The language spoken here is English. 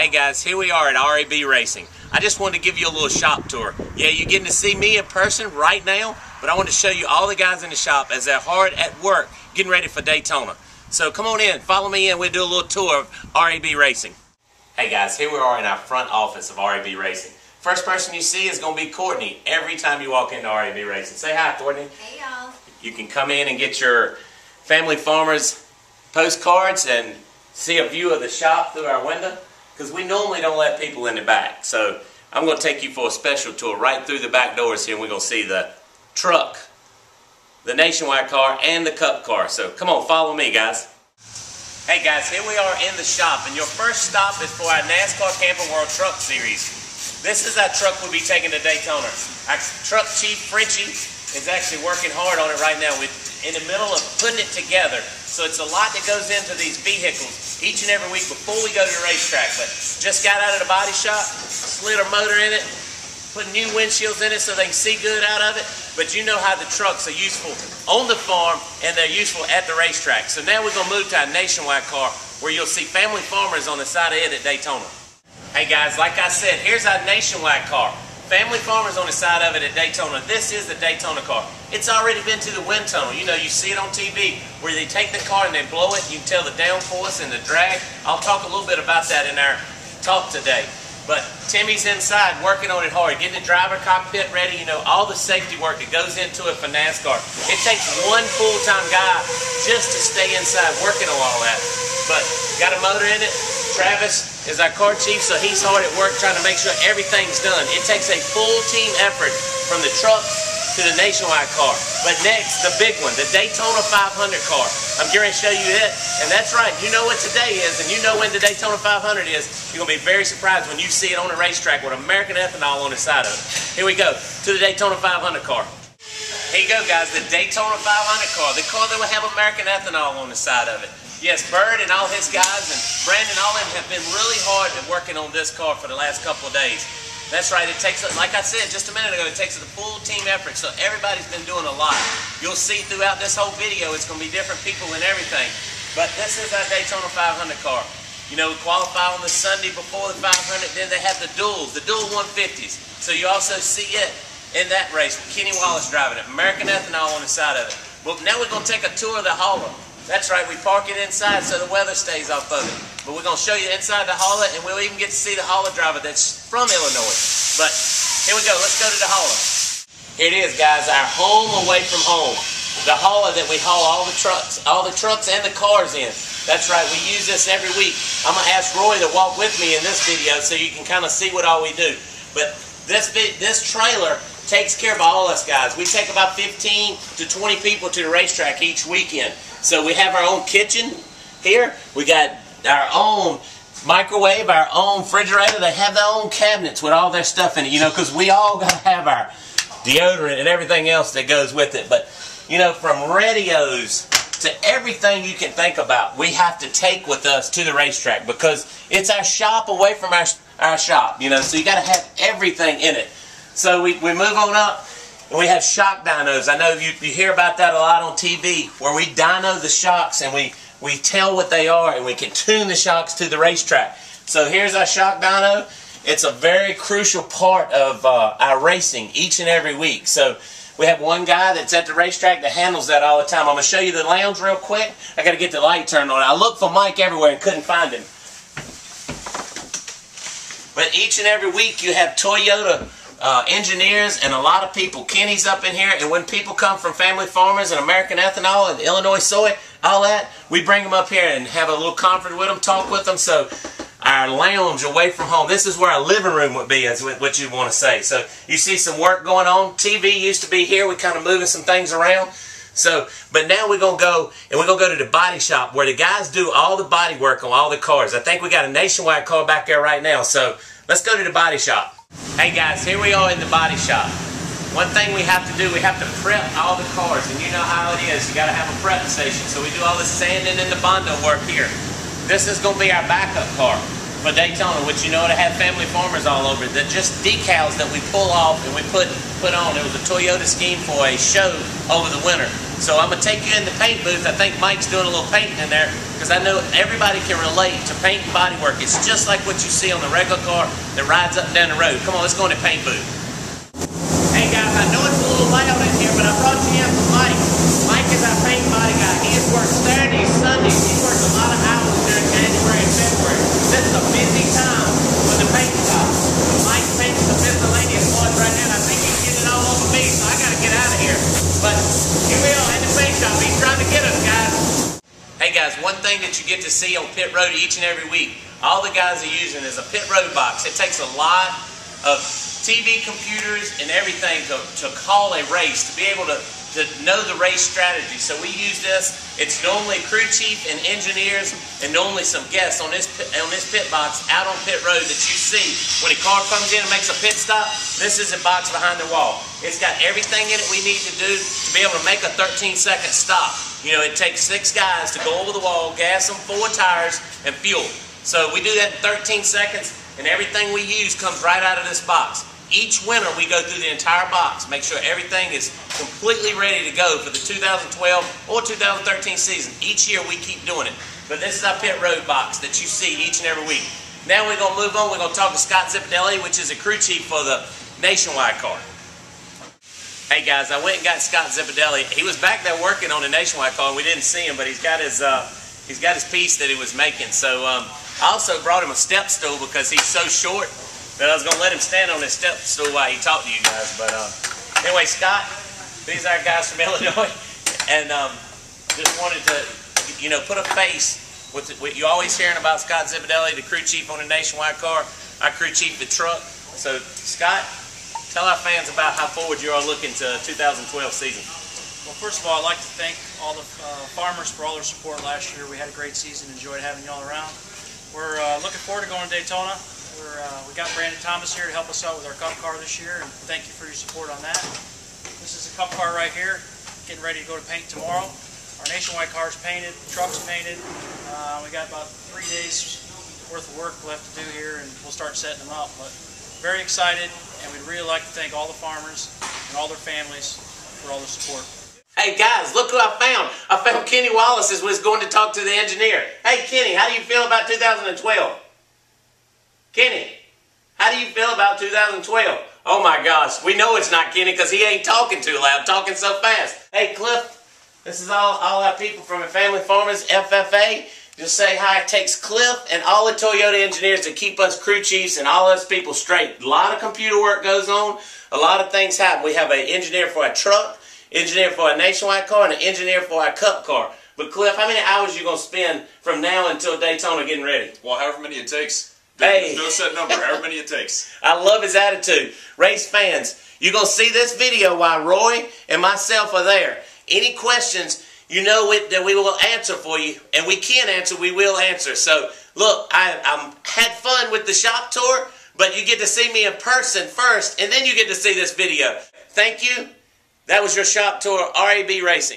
Hey guys, here we are at RAB Racing. I just wanted to give you a little shop tour. Yeah, you're getting to see me in person right now, but I want to show you all the guys in the shop as they're hard at work getting ready for Daytona. So come on in, follow me in, we'll do a little tour of RAB Racing. Hey guys, here we are in our front office of RAB Racing. First person you see is going to be Courtney every time you walk into RAB Racing. Say hi, Courtney. Hey y'all. You can come in and get your family farmers postcards and see a view of the shop through our window, because we normally don't let people in the back. So I'm going to take you for a special tour right through the back doors here, and we're going to see the truck, the Nationwide car, and the Cup car. So come on, follow me, guys. Hey guys, here we are in the shop, and your first stop is for our NASCAR Camping World Truck Series. This is our truck we'll be taking to Daytona. Our truck chief, Frenchie, is actually working hard on it right now. We're in the middle of putting it together. So it's a lot that goes into these vehicles each and every week before we go to the racetrack. But just got out of the body shop, slid a motor in it, put new windshields in it so they can see good out of it. But you know how the trucks are useful on the farm and they're useful at the racetrack. So now we're going to move to our Nationwide car, where you'll see family farmers on the side of it at Daytona. Hey guys, like I said, here's our Nationwide car. Family farmers on the side of it at Daytona. This is the Daytona car. It's already been to the wind tunnel. You know, you see it on TV where they take the car and they blow it. You can tell the downforce and the drag. I'll talk a little bit about that in our talk today. But Timmy's inside working on it hard, getting the driver cockpit ready. You know, all the safety work that goes into it for NASCAR. It takes one full-time guy just to stay inside working on all that. But got a motor in it. Travis is our car chief, so he's hard at work trying to make sure everything's done. It takes a full team effort from the truck to the Nationwide car. But next, the big one, the Daytona 500 car. I'm going to show you it, and that's right, you know what today is, and you know when the Daytona 500 is. You're going to be very surprised when you see it on the racetrack with American ethanol on the side of it. Here we go, to the Daytona 500 car. Here you go, guys, the Daytona 500 car, the car that will have American ethanol on the side of it. Yes, Bird and all his guys and Brandon, all of them have been really hard at working on this car for the last couple of days. That's right, it takes, like I said just a minute ago, it takes a full team effort, so everybody's been doing a lot. You'll see throughout this whole video, it's going to be different people and everything. But this is our Daytona 500 car. You know, we qualify on the Sunday before the 500, then they have the dual 150s. So you also see it in that race with Kenny Wallace driving it, American ethanol on the side of it. Well, now we're going to take a tour of the hauler. That's right, we park it inside so the weather stays off of it. But we're going to show you inside the hauler, and we'll even get to see the hauler driver that's from Illinois. But here we go, let's go to the hauler. Here it is, guys, our home away from home. The hauler that we haul all the trucks and the cars in. That's right, we use this every week. I'm going to ask Roy to walk with me in this video so you can kind of see what all we do. But this trailer takes care of all us guys. We take about 15 to 20 people to the racetrack each weekend. So we have our own kitchen here. We got our own microwave, our own refrigerator. They have their own cabinets with all their stuff in it, you know, because we all got to have our deodorant and everything else that goes with it. But, you know, from radios to everything you can think about, we have to take with us to the racetrack because it's our shop away from our shop, you know, so you got to have everything in it. So we move on up. And we have shock dynos. I know you hear about that a lot on TV, where we dyno the shocks and we tell what they are and we can tune the shocks to the racetrack. So here's our shock dyno. It's a very crucial part of our racing each and every week. So we have one guy that's at the racetrack that handles that all the time. I'm going to show you the lounge real quick. I got to get the light turned on. I looked for Mike everywhere and couldn't find him. But each and every week you have Toyota engineers and a lot of people. Kenny's up in here, and when people come from family farmers and American ethanol and Illinois soy, all that, we bring them up here and have a little conference with them, talk with them. So our lounge away from home, this is where our living room would be, is what you want to say. So you see some work going on. TV used to be here. We're kind of moving some things around. So, but now we're going to go, and we're going to go to the body shop where the guys do all the body work on all the cars. I think we got a Nationwide car back there right now. So let's go to the body shop. Hey guys, here we are in the body shop. One thing we have to do, we have to prep all the cars, and you know how it is. You got to have a prep station, so we do all the sanding and the Bondo work here. This is going to be our backup car for Daytona, which you know to have family farmers all over it. They're just decals that we pull off and we put on. It was a Toyota scheme for a show over the winter. So I'm going to take you in the paint booth. I think Mike's doing a little painting in there because I know everybody can relate to paint and body work. It's just like what you see on the regular car that rides up and down the road. Come on, let's go in the paint booth. Hey guys, I know it's a little loud in here, but I brought you in for Mike. Mike is our paint and body guy. He has worked Saturdays, Sundays. He works a lot of hours during January and February. This is a busy time for the paint shop. Mike paints the miscellaneous parts right now, and I think he's getting it all over me, so I got to get out of here. But here we are in the paint shop. He's trying to get us, guys. Hey guys, one thing that you get to see on pit road each and every week, all the guys are using is a pit road box. It takes a lot of TV computers and everything to call a race, to be able to know the race strategy. So we use this. It's normally crew chief and engineers and normally some guests on this pit box out on pit road that you see. When a car comes in and makes a pit stop, this is a box behind the wall. It's got everything in it we need to do to be able to make a 13-second stop. You know, it takes 6 guys to go over the wall, gas them, 4 tires, and fuel. So we do that in 13 seconds, and everything we use comes right out of this box. Each winter we go through the entire box, make sure everything is completely ready to go for the 2012 or 2013 season. Each year we keep doing it. But this is our pit road box that you see each and every week. Now we're going to move on. We're going to talk to Scott Zipadelli, which is a crew chief for the Nationwide car. Hey guys, I went and got Scott Zipadelli. He was back there working on the Nationwide car. We didn't see him, but he's got his piece that he was making. So I also brought him a step stool because he's so short that I was going to let him stand on this step stool while he talked to you guys. But anyway, Scott, these are our guys from Illinois, and just wanted to, you know, put a face with what you always hearing about Scott Zipadelli, the crew chief on the Nationwide car, our crew chief the truck. So Scott, tell our fans about how forward you are looking to 2012 season. Well, first of all, I'd like to thank all the farmers for all their support last year. We had a great season, enjoyed having you all around. We're looking forward to going to Daytona. We got Brandon Thomas here to help us out with our Cup car this year, and thank you for your support on that. This is a Cup car right here, getting ready to go to paint tomorrow. Our Nationwide car is painted, the truck's painted. We got about 3 days worth of work left to do here, and we'll start setting them up. But very excited, and we'd really like to thank all the farmers and all their families for all the support. Hey guys, look who I found. I found Kenny Wallace as was going to talk to the engineer. Hey Kenny, how do you feel about 2012? Kenny, how do you feel about 2012? Oh my gosh, we know it's not Kenny because he ain't talking too loud, talking so fast. Hey Cliff, this is all our people from the Family Farmers FFA. Just say hi. It takes Cliff and all the Toyota engineers to keep us crew chiefs and all us people straight. A lot of computer work goes on. A lot of things happen. We have an engineer for a truck, engineer for a Nationwide car, and an engineer for a Cup car. But Cliff, how many hours are you going to spend from now until Daytona getting ready? Well, however many it takes. Hey. There's no set number, however many it takes. I love his attitude. Race fans, you're going to see this video while Roy and myself are there. Any questions, you know that we will answer for you. And we can answer, we will answer. So, look, I had fun with the shop tour, but you get to see me in person first, and then you get to see this video. Thank you. That was your shop tour, RAB Racing.